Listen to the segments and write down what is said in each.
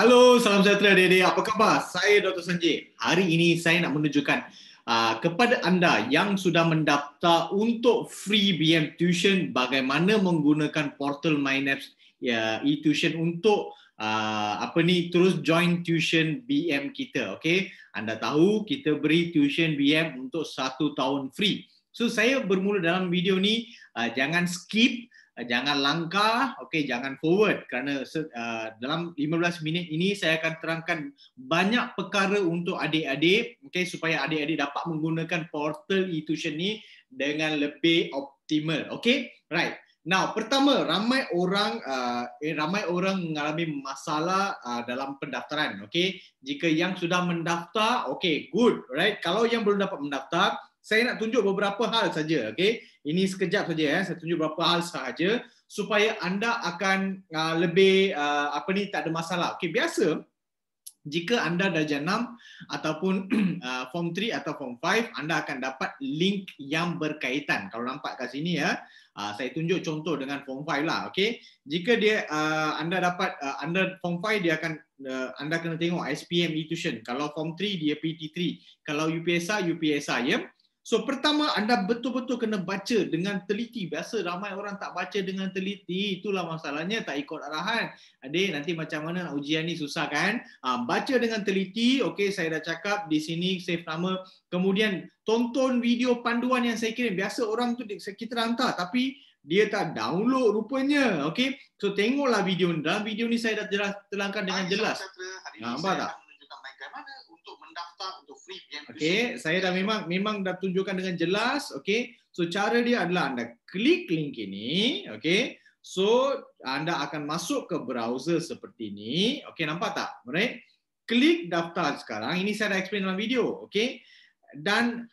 Halo, salam sejahtera adik-adik. Apa khabar? Saya Dr. Sanjay. Hari ini saya nak menunjukkan kepada anda yang sudah mendaftar untuk free BM Tuition bagaimana menggunakan portal MyNaps e-tuition untuk terus join tuition BM kita. Okay? Anda tahu kita beri tuition BM untuk 1 tahun free. So saya bermula dalam video ni, jangan skip. Jangan langkah, okey, jangan forward kerana dalam 15 minit ini saya akan terangkan banyak perkara untuk adik-adik, okey, supaya adik-adik dapat menggunakan portal e-tuition ni dengan lebih optimal. Okey, right. Now, pertama, ramai orang mengalami masalah dalam pendaftaran. Okey, jika yang sudah mendaftar, okey, good, right. Kalau yang belum dapat mendaftar, saya nak tunjuk beberapa hal saja, okey. Ini sekejap saja saya tunjuk beberapa hal sahaja supaya anda akan lebih tak ada masalah. Okey, biasa jika anda darjah 6 ataupun form 3 atau form 5, anda akan dapat link yang berkaitan. Kalau nampak kat sini ya, saya tunjuk contoh dengan form 5 lah, okey. Jika dia anda dapat anda form 5, dia akan anda kena tengok SPM e-tuition. Kalau form 3 dia PT3. Kalau UPSR ya. So pertama anda betul-betul kena baca dengan teliti. Biasa ramai orang tak baca dengan teliti. Itulah masalahnya, tak ikut arahan. Adik, nanti macam mana nak ujian ni, susah kan? Baca dengan teliti. Okey, saya dah cakap di sini save nama. Kemudian tonton video panduan yang saya kirim. Biasa orang tu kita hantar tapi dia tak download rupanya. Okey. So tengoklah video ni. Dalam video ni saya dah terangkan dengan jelas. Nampak tak? Bagaimana untuk mendaftar untuk free BM Tuition. Okey, saya dah memang dah tunjukkan dengan jelas, okey. So cara dia adalah anda klik link ini, okey. So anda akan masuk ke browser seperti ini. Okey, nampak tak? Alright. Klik daftar sekarang. Ini saya dah explain dalam video, okey. Dan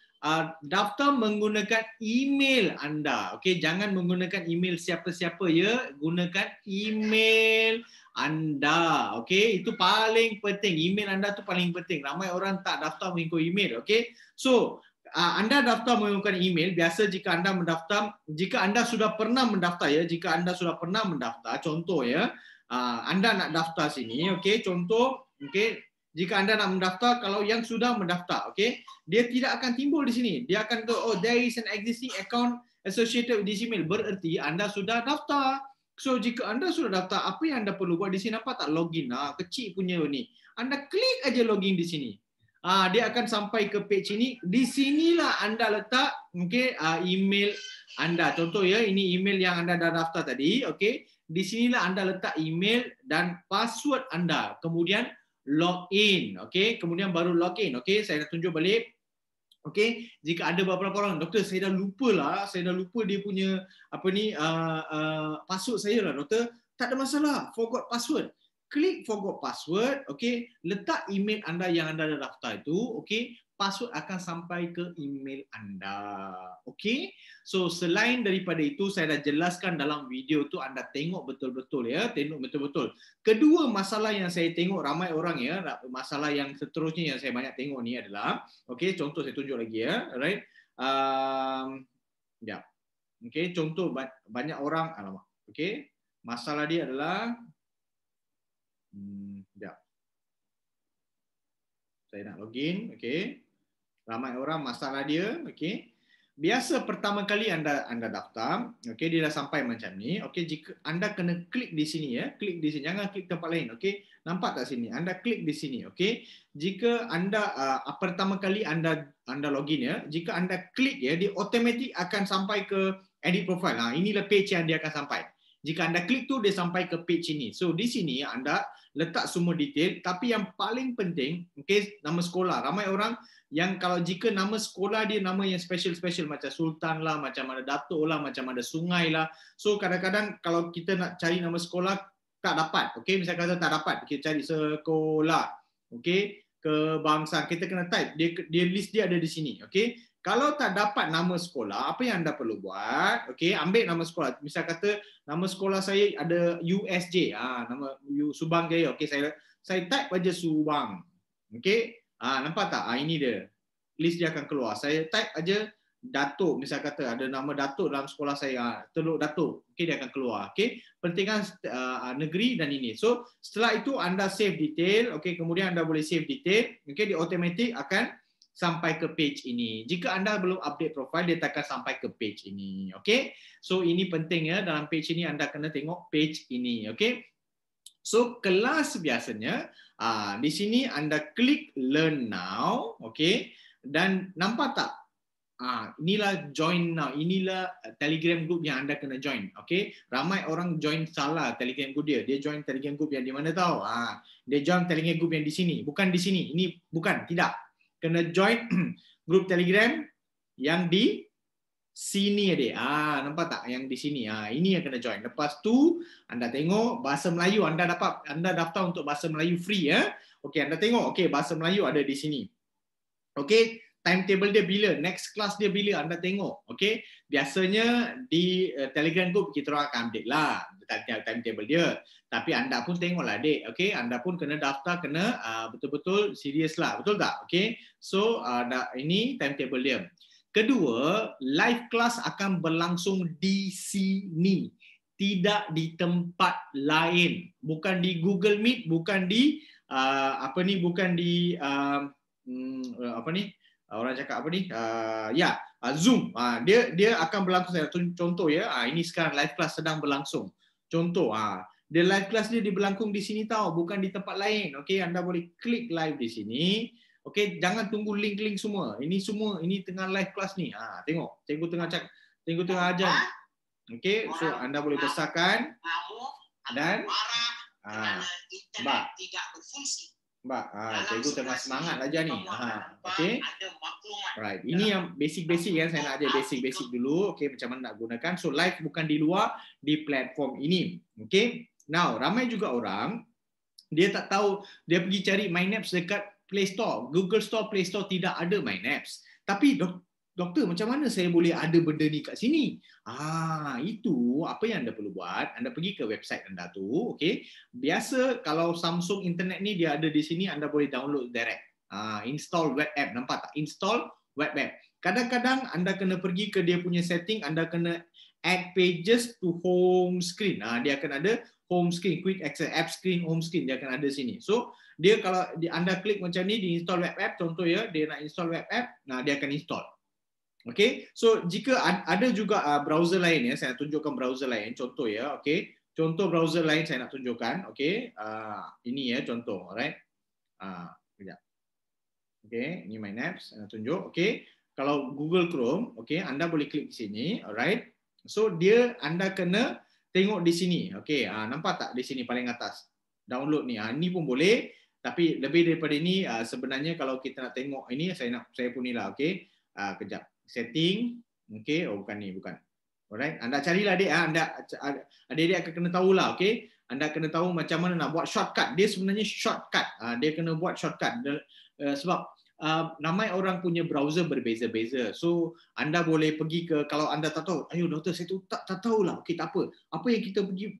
daftar menggunakan email anda. Okey, jangan menggunakan email siapa-siapa ya, gunakan email anda. Okey, itu paling penting. Email anda tu paling penting. Ramai orang tak daftar mengikut email, okey. So, anda daftar menggunakan email. Biasa jika anda mendaftar, jika anda sudah pernah mendaftar ya, jika anda sudah pernah mendaftar, contoh ya, anda nak daftar sini, okey, contoh, okey. Jika anda nak mendaftar, kalau yang sudah mendaftar, okey, dia tidak akan timbul di sini. Dia akan there is an existing account associated with this email. Bererti anda sudah daftar. So jika anda sudah daftar, apa yang anda perlu buat di sini, apa tak login? Kecil punya ni. Anda klik aja login di sini. Dia akan sampai ke page ini. Di sinilah anda letak email anda. Contoh ya, ini email yang anda dah daftar tadi, okey. Di sinilah anda letak email dan password anda. Kemudian login, okey. Kemudian baru login, okey. Saya dah tunjuk balik. Okey, jika ada beberapa orang, doktor saya dah lupa dia punya password saya lah doktor. Tak ada masalah, forgot password. Klik forgot password, okey, letak email anda yang anda dah daftar itu, okey, password akan sampai ke email anda. Okey? So selain daripada itu saya dah jelaskan dalam video tu, anda tengok betul-betul ya, tengok betul-betul. Kedua masalah yang saya tengok ramai orang ya, masalah yang seterusnya yang saya banyak tengok ni adalah, okey, contoh saya tunjuk lagi ya, alright. Ya. Okey, contoh banyak orang okey. Masalah dia adalah saya nak login, okey. Ramai orang masalah dia, okey. Biasa pertama kali anda daftar, okey, dia dah sampai macam ni. Okey, jika anda kena klik di sini ya, klik di sini, jangan klik tempat lain, okey. Nampak tak sini? Anda klik di sini, okey. Jika anda pertama kali anda login ya, jika anda klik ya, dia automatik akan sampai ke edit profile. Inilah page yang dia akan sampai. Jika anda klik tu dia sampai ke page ini. So di sini anda letak semua detail, tapi yang paling penting, okey, nama sekolah. Ramai orang yang kalau jika nama sekolah dia nama yang special macam Sultan lah, macam ada Datuk lah, macam ada Sungai lah. So kadang-kadang kalau kita nak cari nama sekolah tak dapat. Okey, misalnya kata tak dapat, kita cari sekolah. Okey, kebangsaan, kita kena type. Dia list dia ada di sini, okey. Kalau tak dapat nama sekolah, apa yang anda perlu buat? Okey, ambil nama sekolah. Misal kata nama sekolah saya ada USJ, nama Subang Jaya. Okey, saya type aja Subang. Okey, nampak tak? Ini dia. List dia akan keluar. Saya type aja Datuk, misal kata ada nama Datuk dalam sekolah saya, Teluk Datuk, okey, dia akan keluar. Okey, pentingan negeri dan ini. So setelah itu anda save detail, okey, kemudian anda boleh save detail, okey, dia automatic akan sampai ke page ini. Jika anda belum update profile, dia takkan sampai ke page ini. Okey, so ini penting ya, dalam page ini anda kena tengok page ini. Okey, so kelas biasanya di sini anda klik learn now, okey, dan nampak tak? Inilah join now. Inilah Telegram group yang anda kena join. Okay? Ramai orang join salah Telegram group dia. Dia join Telegram group yang di mana tahu? Dia join Telegram group yang di sini. Bukan di sini. Ini bukan. Tidak. Kena join group Telegram yang di sini adik. Nampak tak? Yang di sini. Ini yang kena join. Lepas tu anda tengok bahasa Melayu. Anda daftar untuk bahasa Melayu free ya. Okay, anda tengok. Okay, bahasa Melayu ada di sini. Okay. Timetable dia bila, next class dia bila, anda tengok. Okay? Biasanya di Telegram group kita orang akan update lah timetable dia. Tapi anda pun tengoklah adik. Okay? Anda pun kena daftar, kena betul-betul serius lah. Betul tak? Okay? So ini timetable dia. Kedua, live class akan berlangsung di sini. Tidak di tempat lain. Bukan di Google Meet, bukan di bukan di orang cakap apa ni? Zoom. Dia akan berlangsung. Contoh ya, ini sekarang live class sedang berlangsung. Contoh, dia live class dia berlangsung di sini tahu, bukan di tempat lain. Okey, anda boleh klik live di sini. Okey, jangan tunggu link-link semua. Ini tengah live class ni. Tengok, cikgu tengah ajar. Okey, so anda boleh besarkan dan Mbak, cikgu tengah semangat aja ni. Okey. Right. Ini yang basic-basic yang saya nak ajar basic-basic dulu. Okey, macam mana nak gunakan. So live bukan di luar, di platform ini. Okey. Now, ramai juga orang dia tak tahu, dia pergi cari MyNaps dekat Play Store. Google Store, Play Store tidak ada MyNaps. Tapi doktor, macam mana saya boleh ada benda ni kat sini? Itu apa yang anda perlu buat. Anda pergi ke website anda tu, okey. Biasa kalau Samsung internet ni dia ada di sini, anda boleh download direct. Install web app, nampak tak? Install web app. Kadang-kadang anda kena pergi ke dia punya setting, anda kena add pages to home screen. Dia akan ada home screen, quick access, app screen, home screen, dia akan ada sini. So, dia kalau anda klik macam ni, di install web app, contoh ya, dia nak install web app, dia akan install. Okay, so jika ada juga browser lain ya, saya nak tunjukkan browser lain, contoh ya, okay. Contoh browser lain saya nak tunjukkan, okay. Ini ya contoh, alright. Sekejap. Okay, ini MyNaps, saya nak tunjuk, okay. Kalau Google Chrome, okay, anda boleh klik di sini, alright. So anda kena tengok di sini, okay. Nampak tak di sini paling atas, download ni, ini pun boleh. Tapi lebih daripada ini, sebenarnya kalau kita nak tengok ini, saya pun ni lah, okay. Kejap. Setting, okey, bukan ni, bukan. Alright, anda carilah adik, adik akan kena tahulah, okey. Anda kena tahu macam mana nak buat shortcut. Dia sebenarnya shortcut. Dia kena buat shortcut sebab ramai orang punya browser berbeza-beza. So anda boleh pergi ke, kalau anda tak tahu, ayo doktor saya tu tak tahulah. Okey, tak apa. Apa yang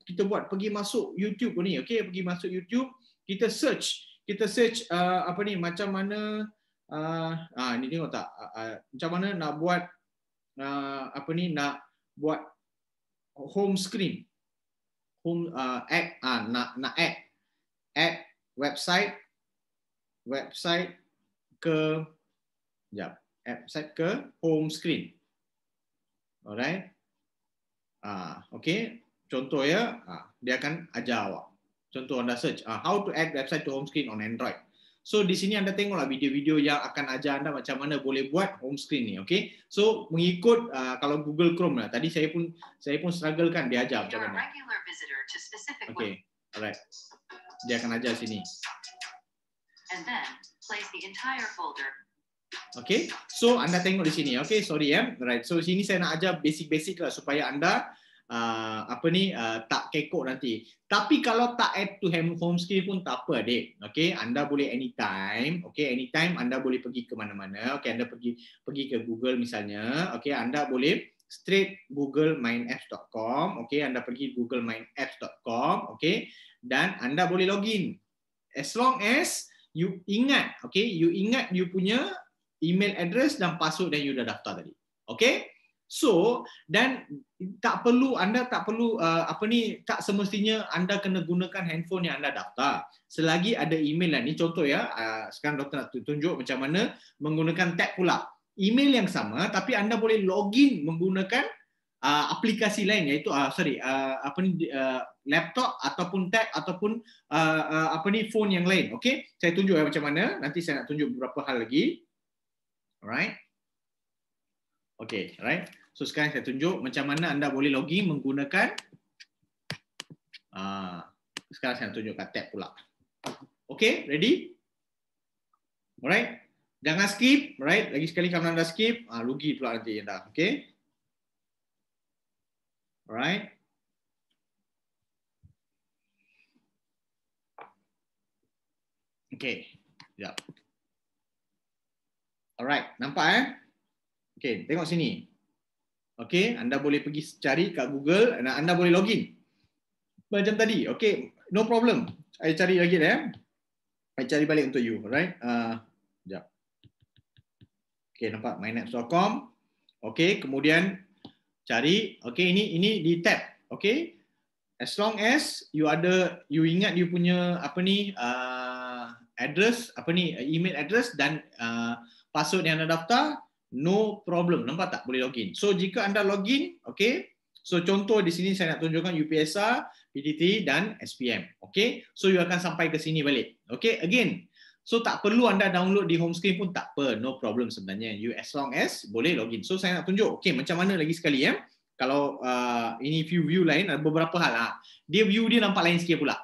kita buat, pergi masuk YouTube ni, okey, pergi masuk YouTube, kita search macam mana ini tengok tak macam mana nak buat nak buat home screen, home add nak add website ke website ke home screen. Alright. Okay, contoh ya, dia akan ajar awak. Contoh anda search how to add website to home screen on Android. So di sini anda tengoklah video-video yang akan ajar anda macam mana boleh buat home screen ni, okay? So mengikut kalau Google Chrome lah. Tadi saya pun struggle kan dia ajar macam mana. Okay, alright. Dia akan ajar sini. Okay, so anda tengok di sini, okay? Sorry ya, right. So sini saya nak ajar basic-basic lah supaya anda tak kekok nanti. Tapi kalau tak add to home screen pun tak apa adik. Okay, anda boleh anytime. Okay, anytime anda boleh pergi ke mana-mana. Okay, anda pergi ke Google misalnya. Okay, anda boleh straight googlemyapps.com. Okay, anda pergi googlemyapps.com. Okay, dan anda boleh login. As long as you ingat, okay, you ingat you punya email address dan password yang you dah daftar tadi. Okay? So, dan anda tak perlu tak semestinya anda kena gunakan handphone yang anda daftar. Selagi ada email lah, ni contoh ya, sekarang doktor nak tunjuk macam mana menggunakan tab pula. Email yang sama tapi anda boleh login menggunakan aplikasi lain, iaitu laptop ataupun tab ataupun phone yang lain. Okay? Saya tunjuk macam mana, nanti saya nak tunjuk beberapa hal lagi. Alright. Okay, right. So sekarang saya tunjuk macam mana anda boleh login menggunakan sekarang saya tunjuk kat tab pula. Okay, ready? Alright. Jangan skip, right? Lagi sekali kalau anda skip, rugi pula nanti anda. Okay? Alright. Okay. Sekejap. Alright, nampak Okay, tengok sini. Okay, anda boleh pergi cari kat Google, anda boleh login. Macam tadi, okay, no problem. Saya cari lagi saya cari balik untuk you, alright? Sekejap. Okay, nampak mynaps.com. Okay, kemudian cari, okay, ini di tab, okay? As long as you ingat you punya address, email address dan password yang anda daftar, no problem, nampak tak, boleh login. So jika anda login, okay, so contoh di sini saya nak tunjukkan UPSR, PTT dan SPM, okay. So you akan sampai ke sini balik, okay. Again, so tak perlu anda download di home screen pun tak apa, no problem sebenarnya. You as long as boleh login. So saya nak tunjuk, okay, macam mana lagi sekali kalau ini view lain, ada beberapa hal view dia nampak lain sikit pula.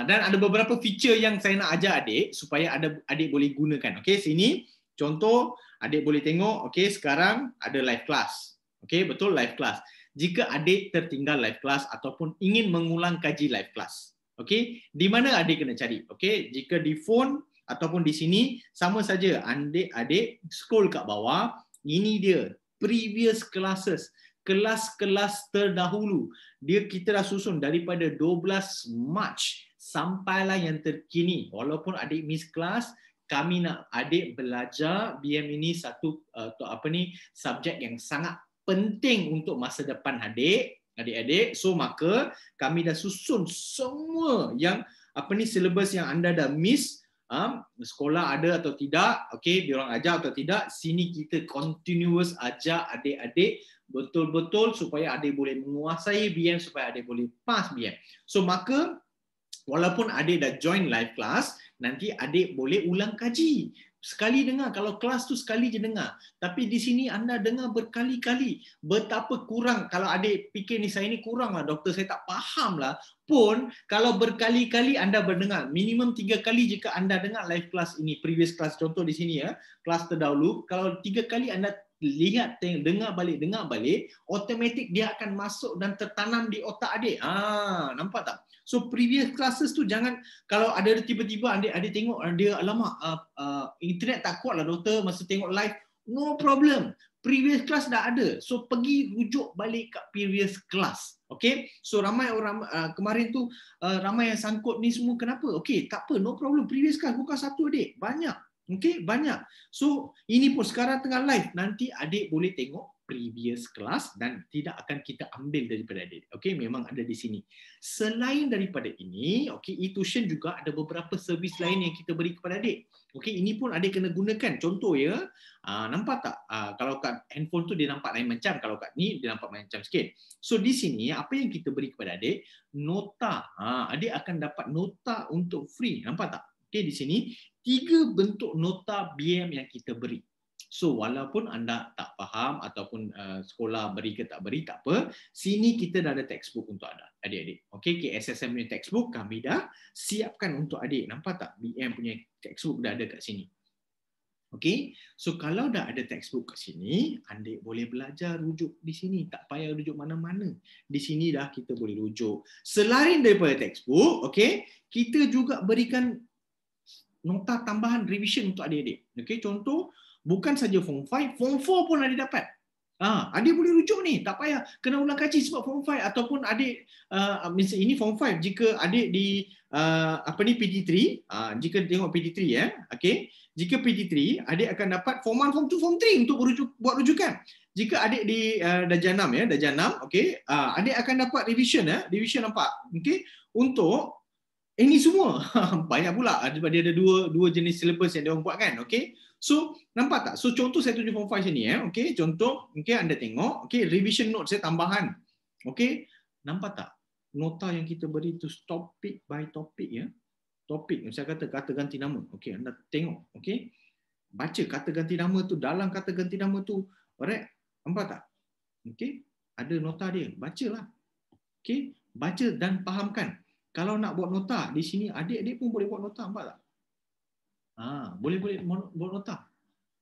Dan ada beberapa feature yang saya nak ajar adik supaya adik boleh gunakan. Okay, sini contoh adik boleh tengok, okay, sekarang ada live class. Okay, betul, live class. Jika adik tertinggal live class ataupun ingin mengulang kaji live class, okay, di mana adik kena cari? Okay, jika di phone ataupun di sini, sama saja, adik scroll kat bawah, ini dia, previous classes, kelas-kelas terdahulu. Kita dah susun daripada 12 Mac sampailah yang terkini. Walaupun adik miss kelas, kami nak adik belajar BM ini satu subjek yang sangat penting untuk masa depan adik-adik. So maka kami dah susun semua yang syllabus yang anda dah miss, sekolah ada atau tidak, okey, diorang ajar atau tidak, sini kita continuous ajar adik-adik betul-betul supaya adik boleh menguasai BM, supaya adik boleh pass BM. So maka walaupun adik dah join live class, nanti adik boleh ulang kaji. Sekali dengar, kalau kelas tu sekali je dengar. Tapi di sini anda dengar berkali-kali. Betapa kurang, kalau adik fikir ni saya ni kurang lah doktor, saya tak faham lah. Pun kalau berkali-kali anda berdengar, minimum 3 kali jika anda dengar live class ini, previous class, contoh di sini kelas terdahulu, kalau 3 kali anda lihat, dengar balik, automatik dia akan masuk dan tertanam di otak adik. Nampak tak? So previous classes tu jangan, kalau ada tiba-tiba adik tengok dia, alamak, internet tak kuat lah doktor masa tengok live, no problem. Previous class dah ada. So pergi rujuk balik kat previous class. Okay? So ramai orang kemarin tu ramai yang sangkut ni semua, kenapa? Okay, tak apa, no problem. Previous class bukan satu adik, banyak. Okay, banyak. So ini pun sekarang tengah live, nanti adik boleh tengok previous class dan tidak akan kita ambil daripada adik. Okay, memang ada di sini. Selain daripada ini, okay, e-tuition juga ada beberapa servis lain yang kita beri kepada adik. Okay, ini pun adik kena gunakan. Contoh nampak tak? Kalau kat handphone tu dia nampak lain macam, kalau kat ni dia nampak macam sikit. So di sini apa yang kita beri kepada adik? Nota. Adik akan dapat nota untuk free. Nampak tak? Okay, di sini 3 bentuk nota BM yang kita beri. So walaupun anda tak faham ataupun sekolah beri ke tak beri, tak apa. Sini kita dah ada textbook untuk anda, adik-adik. Okay, KSSM punya textbook kami dah siapkan untuk adik. Nampak tak? BM punya textbook dah ada kat sini. Okay, so kalau dah ada textbook kat sini, adik boleh belajar rujuk di sini. Tak payah rujuk mana-mana. Di sini dah kita boleh rujuk. Selain daripada textbook, okay, kita juga berikan nota tambahan revision untuk adik-adik. Okay, contoh, bukan saja Form 5, Form 4 pun adik dapat. Adik boleh rujuk ni, tak payah kena ulang kaji sebab form 5 ataupun adik ini form 5 jika adik di PT3, jika tengok PT3 okey, jika PT3 adik akan dapat form 1, form 2, form 3 untuk buat rujukan. Jika adik di darjah 6 darjah 6 okey, adik akan dapat revision nampak okey untuk ini semua. Banyak pula sebab dia ada dua jenis syllabus yang dia orang buat kan okey. So, nampak tak? So, contoh saya tunjuk form 5 sini okey, contoh okey anda tengok okey revision note saya tambahan. Okey, nampak tak? Nota yang kita beri itu topik by topik Topik saya kata ganti nama. Okey, anda tengok okey. Baca kata ganti nama tu, dalam kata ganti nama tu, alright? Nampak tak? Okey, ada nota dia. Bacalah. Okey, baca dan fahamkan. Kalau nak buat nota di sini adik-adik pun boleh buat nota, nampak tak? Boleh buat nota.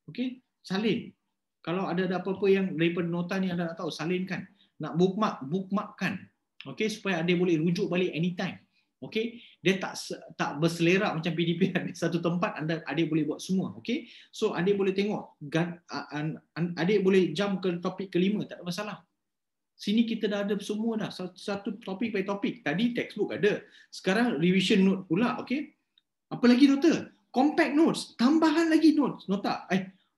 Okey, salin. Kalau ada apa-apa yang daripada nota ni anda nak tahu, salinkan. Nak bookmarkkan. Okey, supaya adik boleh rujuk balik anytime. Okey, dia tak berselerak macam PDP di satu tempat, adik boleh buat semua. Okey, so adik boleh tengok, adik boleh jump ke topik kelima, tak ada masalah. Sini kita dah ada semua dah, satu topik by topik. Tadi textbook ada, sekarang revision note pula. Okey, apa lagi nota? Compact notes, tambahan lagi notes, nota.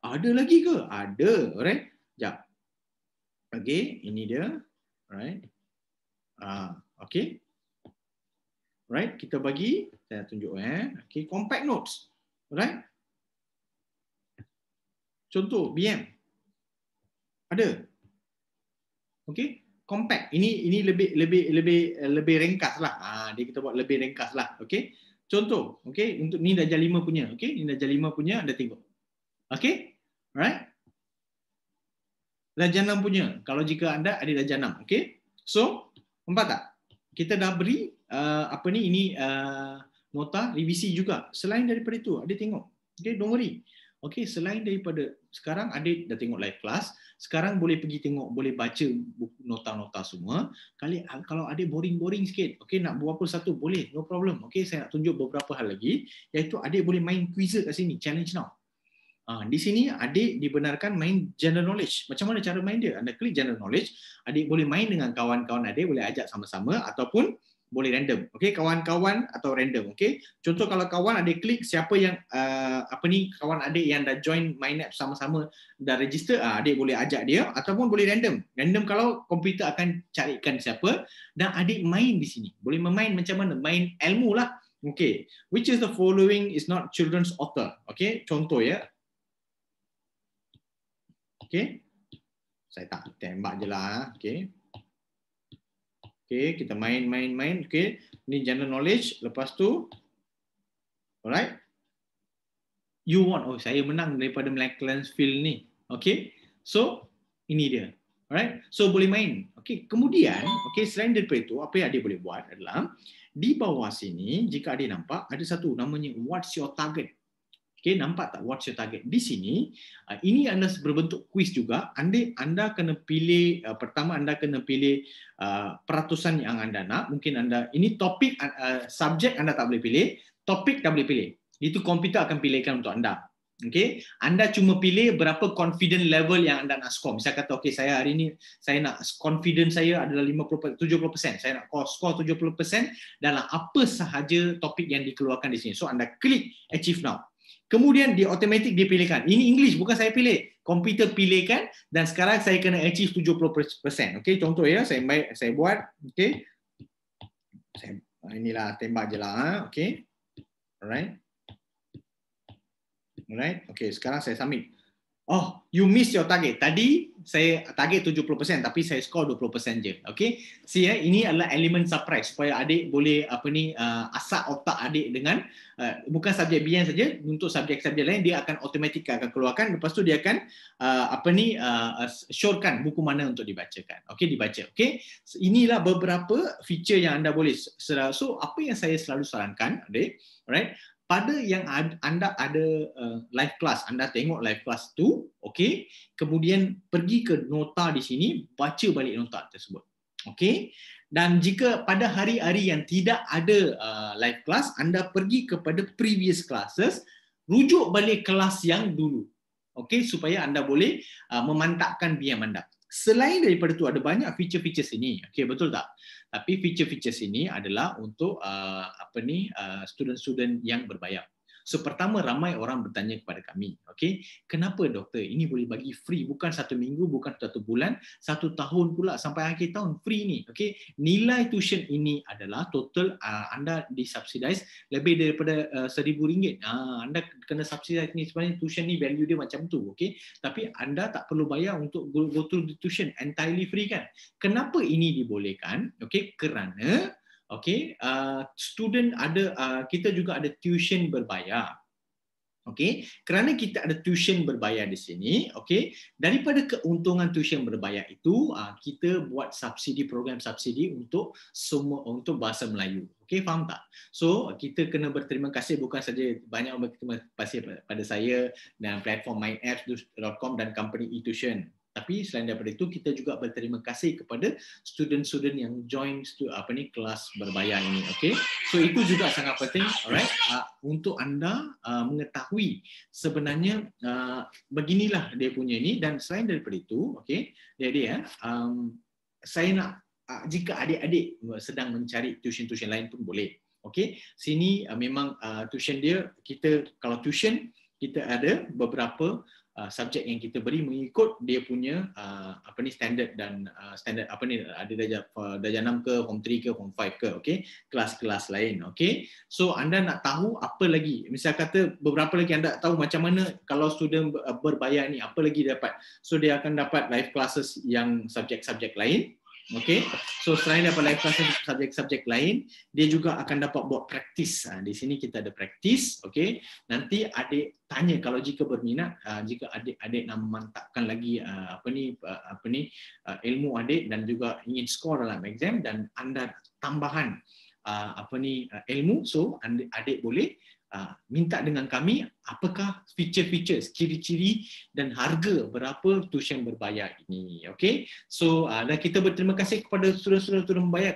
Ada lagi ke? Ada, alright. Sekejap. Okey, ini dia. Alright. Okey. Right, kita bagi, saya tunjuk okey, compact notes. Alright. Contoh BM. Ada. Okey, compact. Ini lebih ringkas lah. Dia kita buat lebih ringkas lah. Okey. Contoh, okey, untuk ni darjah 5 punya. Okey, ni darjah 5 punya, anda tengok. Okey? Alright. Darjah 6 punya. Kalau jika anda ada darjah 6, okey? So, nampak tak? Kita dah beri ini nota revisi juga. Selain daripada itu, adik tengok. Okay, don't worry. Okay, selain daripada sekarang adik dah tengok live class, sekarang boleh pergi tengok, boleh baca buku nota-nota semua. Kalau adik boring sikit, okay, nak buat apa satu, boleh, no problem. Okay, saya nak tunjuk beberapa hal lagi, iaitu adik boleh main quiz kat sini, challenge now. Di sini adik dibenarkan main general knowledge. Macam mana cara main dia? Anda klik general knowledge, adik boleh main dengan kawan-kawan adik, boleh ajak sama-sama ataupun boleh random. Okey, kawan-kawan atau random. Okey. Contoh kalau kawan adik klik siapa yang kawan adik yang dah join MyNap sama-sama, dah register, adik boleh ajak dia ataupun boleh random. Random kalau komputer akan carikan siapa dan adik main di sini. Boleh bermain macam mana? Main ilmu lah. Okey. Which is the following is not children's author. Okey, contoh ya. Okey. Saya tak tembak je lah. Okey. Okey, kita main. Okey, ini general knowledge. Lepas tu, alright. You want, saya menang daripada Macclesfield ni. Okey, so ini dia. Alright, so boleh main. Okey, kemudian, selain daripada itu, apa yang adik boleh buat adalah di bawah sini, jika adik nampak, ada satu namanya what's your target. Okay, nampak tak what's your target? Di sini, ini anda berbentuk quiz juga. Anda kena pilih, pertama anda kena pilih peratusan yang anda nak. Mungkin anda, ini topik, subjek anda tak boleh pilih, topik tak boleh pilih. Itu komputer akan pilihkan untuk anda. Okay, anda cuma pilih berapa confident level yang anda nak score. Misal kata, saya hari ini, saya nak confidence saya adalah 70%. Saya nak score 70% dalam apa sahaja topik yang dikeluarkan di sini. So, anda klik achieve now. Kemudian dia automatik dipilihkan. Ini English, bukan saya pilih. Komputer pilihkan dan sekarang saya kena achieve 70%. Okey, contoh ya, saya buat. Okey. Inilah tembak je lah. Okey. Alright. Okey, sekarang saya submit. Oh, you miss your target. Tadi saya target 70% tapi saya score 20% je. Okey. See ini adalah elemen surprise supaya adik boleh asak otak adik dengan bukan subjek BN saja, untuk subjek-subjek lain dia akan automatik akan keluarkan, lepas tu dia akan shorekan buku mana untuk dibacakan. Okey, dibaca. Okey. Inilah beberapa feature yang anda boleh. So apa yang saya selalu sarankan adik, alright? Pada yang anda ada live class, anda tengok live class tu, okey, kemudian pergi ke nota di sini, baca balik nota tersebut. Okey. Dan jika pada hari-hari yang tidak ada live class, anda pergi kepada previous classes, rujuk balik kelas yang dulu. Okey, supaya anda boleh memantapkan BM anda. Selain daripada itu ada banyak feature-feature sini. Okey, betul tak? Tapi feature-feature sini adalah untuk student-student yang berbayar. So pertama, ramai orang bertanya kepada kami, okey, kenapa doktor ini boleh bagi free, bukan 1 minggu, bukan 1 bulan, 1 tahun pula sampai akhir tahun free ni. Okey, nilai tuition ini adalah total anda disubsidize lebih daripada RM1,000. Anda kena subsidize ni, sebenarnya tuition ni value dia macam tu, okey, tapi anda tak perlu bayar untuk go through the tuition, entirely free kan. Kenapa ini dibolehkan? Okey, kerana student ada kita juga ada tuition berbayar. Okey, kerana kita ada tuition berbayar di sini, okey, daripada keuntungan tuition berbayar itu kita buat subsidi, program subsidi untuk semua, untuk bahasa Melayu. Okey, faham tak? So kita kena berterima kasih, bukan saja banyak orang berterima kasih pada saya dan platform myapps.com dan company eTuition. Tapi selain daripada itu, kita juga berterima kasih kepada student-student yang join kelas berbayar ini. Okay? So itu juga sangat penting, alright, untuk anda mengetahui sebenarnya beginilah dia punya ini. Dan selain daripada itu, okay, saya nak, jika adik-adik sedang mencari tuition-tuition lain pun boleh. Okay? Sini memang tuition dia, kita kalau tuition kita ada beberapa subjek yang kita beri mengikut dia punya standard dan standard ada darjah 6 ke, form 3 ke, form 5 ke, okey, kelas-kelas lain, okey. So anda nak tahu apa lagi, misal kata beberapa lagi anda tahu macam mana kalau student berbayar ni apa lagi dapat. So dia akan dapat live classes yang subjek-subjek lain. Okay, so selain dapat live classes subjek-subjek lain, dia juga akan dapat buat praktis. Di sini kita ada praktis, okay. Nanti adik tanya kalau jika berminat, jika adik-adik nak memantapkan lagi ilmu adik dan juga ingin skor dalam exam dan anda tambahan ilmu, so adik boleh minta dengan kami apakah feature-feature, ciri-ciri dan harga berapa tuition berbayar ini. Okay, so dan kita berterima kasih kepada student-student berbayar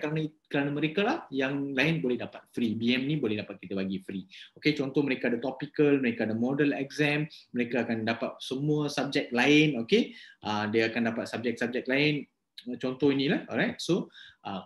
kerana mereka lah yang lain boleh dapat free. BM ni boleh dapat kita bagi free. Okay, contoh mereka ada topical, mereka ada model exam, mereka akan dapat semua subjek lain. Okay, dia akan dapat subjek-subjek lain. Contoh inilah, alright. So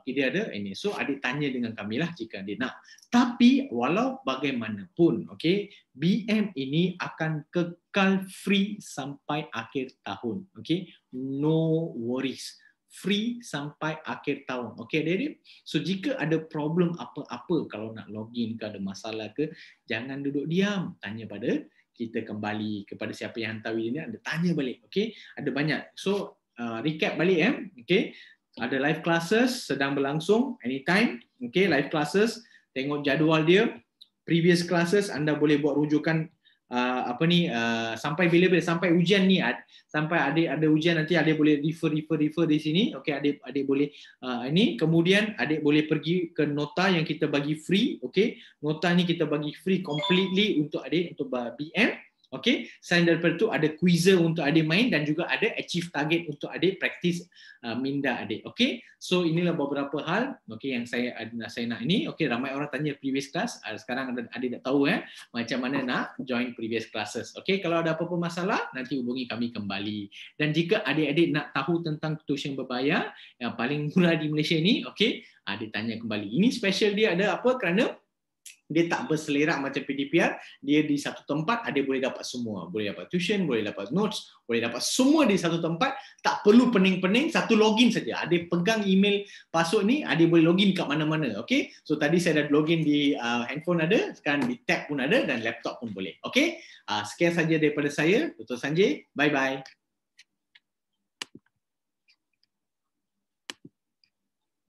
dia ada ini. So adik tanya dengan kami lah jika adik nak. Tapi walau bagaimanapun, okay, BM ini akan kekal free sampai akhir tahun. Okay, no worries. Free sampai akhir tahun. Okay, adik-adik. So jika ada problem apa-apa, kalau nak login ke, ada masalah ke, jangan duduk diam. Tanya pada kita kembali, kepada siapa yang hantar video ni, anda tanya balik. Okay, ada banyak. So recap balik okay. Ada live classes sedang berlangsung anytime, okay, live classes, tengok jadual dia, previous classes anda boleh buat rujukan sampai bila-bila, sampai ujian ni, sampai adik ada ujian nanti adik boleh refer di sini, okay, adik boleh ini, kemudian adik boleh pergi ke nota yang kita bagi free, okay, nota ni kita bagi free completely untuk adik, untuk BM. Okey, selain daripada itu ada quizzer untuk adik main dan juga ada achieve target untuk adik praktis minda adik. Okey, so inilah beberapa hal okey yang saya nak ini. Okey, ramai orang tanya previous class. Sekarang adik dah tahu macam mana nak join previous classes. Okey, kalau ada apa-apa masalah nanti hubungi kami kembali. Dan jika adik-adik nak tahu tentang tuition berbayar yang paling murah di Malaysia ni, okey, adik tanya kembali. Ini special dia ada apa? Kerana dia tak berselerak macam PDPR, dia di satu tempat, adik boleh dapat semua. Boleh dapat tuition, boleh dapat notes, boleh dapat semua di satu tempat, tak perlu pening-pening, satu login saja. Adik pegang email password ni, adik boleh login kat mana-mana. Okay? So tadi saya dah login di handphone ada, sekarang di tab pun ada dan laptop pun boleh. Okay? Sekian saja daripada saya, Dr. Sanjay. Bye-bye.